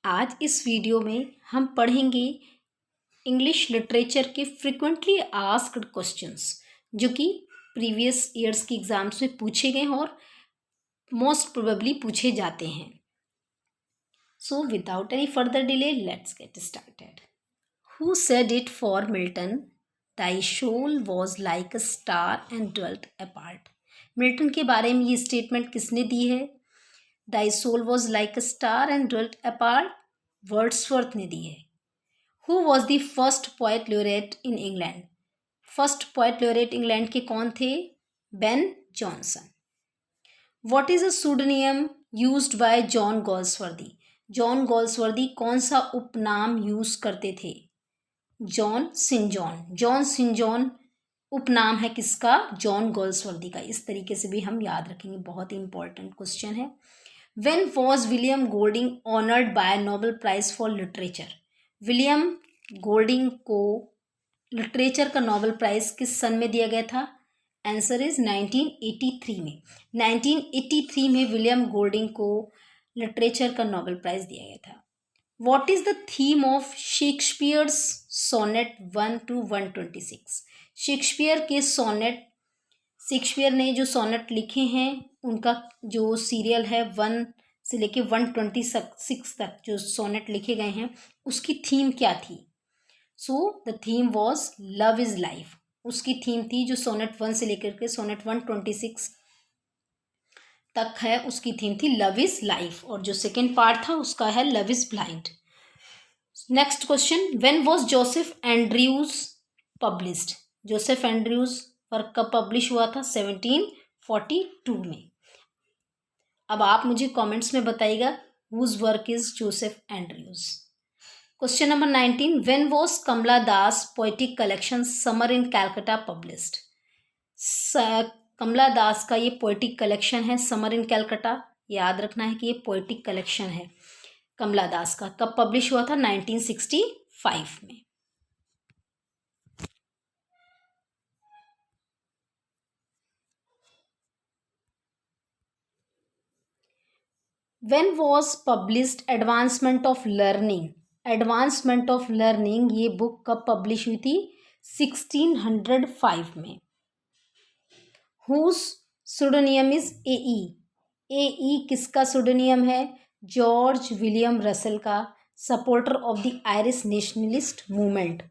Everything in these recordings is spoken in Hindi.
आज इस वीडियो में हम पढ़ेंगे इंग्लिश लिटरेचर के फ्रिक्वेंटली आस्क्ड क्वेश्चंस जो कि प्रीवियस ईयर्स की एग्जाम्स में पूछे गए हैं और मोस्ट प्रोबेबली पूछे जाते हैं. So without any further delay let's get started. Who said it for Milton? Thy soul was like a star and dwelt apart. Milton के बारे में ये स्टेटमेंट किसने दी है? Thy soul was like a star and dwelt apart. Wordsworth ने दी है. Who was the first poet laureate in England? First poet laureate England के कौन थे? Ben Jonson. What is a pseudonym used by John Galsworthy? John Galsworthy कौन सा उपनाम यूज करते थे? जॉन सिंजॉन. जॉन सिंजॉन उपनाम है किसका? जॉन गोल्सवर्दी का. इस तरीके से भी हम याद रखेंगे, बहुत ही इंपॉर्टेंट क्वेश्चन है. When was William Golding honoured by Nobel prize for literature? William Golding को लिटरेचर का नोबेल प्राइज किस सन में दिया गया था? आंसर इज 1983 में. 1983 में विलियम गोल्डिंग को लिटरेचर का नोबेल प्राइज दिया गया था. What is the theme of Shakespeare's sonnet 1 to 126? Shakespeare के सोनेट, शेक्सपियर ने जो सोनेट लिखे हैं उनका जो सीरियल है 1 से लेके 126 तक जो सोनेट लिखे गए हैं उसकी थीम क्या थी? So the theme was love is life. उसकी थीम थी जो सोनेट 1 से लेकर के सोनेट 126 तक है, उसकी थीम थी लव इज लाइफ. और जो सेकेंड पार्ट था उसका है love is blind. Next question. When was Joseph Andrews published? Joseph Andrews work कब पब्लिश हुआ था? 1742 में. अब आप मुझे कमेंट्स में बताइएगा whose work is Joseph Andrews. Question number 19. When was Kamala Das poetic collection summer in Calcutta published? Kamala Das का ये पोएटिक कलेक्शन है समर इन कैलकाटा. याद रखना है कि ये पोएटिक कलेक्शन है कमला दास का. कब पब्लिश हुआ था? 1965 में. When was published advancement of learning? Advancement of learning ये बुक कब पब्लिश हुई थी? 1605 में. हुज सुडोनियम इज ए ई किसका सुडोनियम है? जॉर्ज विलियम रसल का, supporter of the Irish nationalist movement.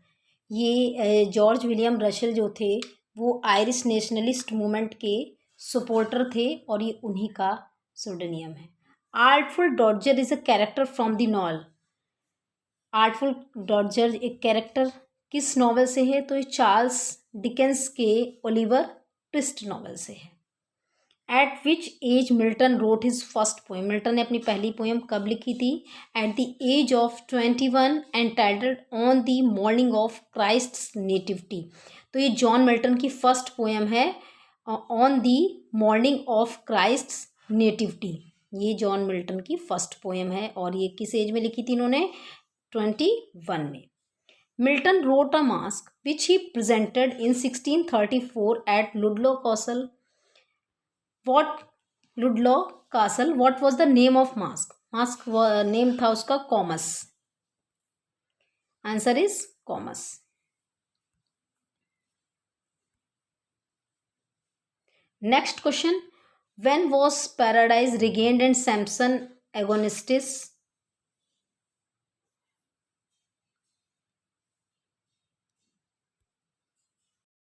ये जॉर्ज विलियम रसल जो थे वो आयरिश नेशनलिस्ट मूवमेंट के सपोर्टर थे और ये उन्हीं का सुडोनियम है. Artful dodger is a character from the novel. Artful dodger एक कैरेक्टर किस नॉवल से है? तो ये चार्ल्स डिकेंस के ओलिवर ट्विस्ट नॉवल से है. At which age Milton wrote his first poem? Milton ने अपनी पहली पोएम कब लिखी थी? At the age of 21 entitled on the morning of Christ's nativity. तो ये जॉन मिल्टन की फर्स्ट पोएम है on the morning of Christ's nativity. ये जॉन मिल्टन की फर्स्ट पोएम है और ये किस एज में लिखी थी इन्होंने? 21 में. Milton wrote a masque which he presented in 1634 at Ludlow Castle. What Ludlow Castle? What was the name of mask? Mask name था उसका Comus. Answer is Comus. Next question. When was Paradise regained and Samson Agonistes?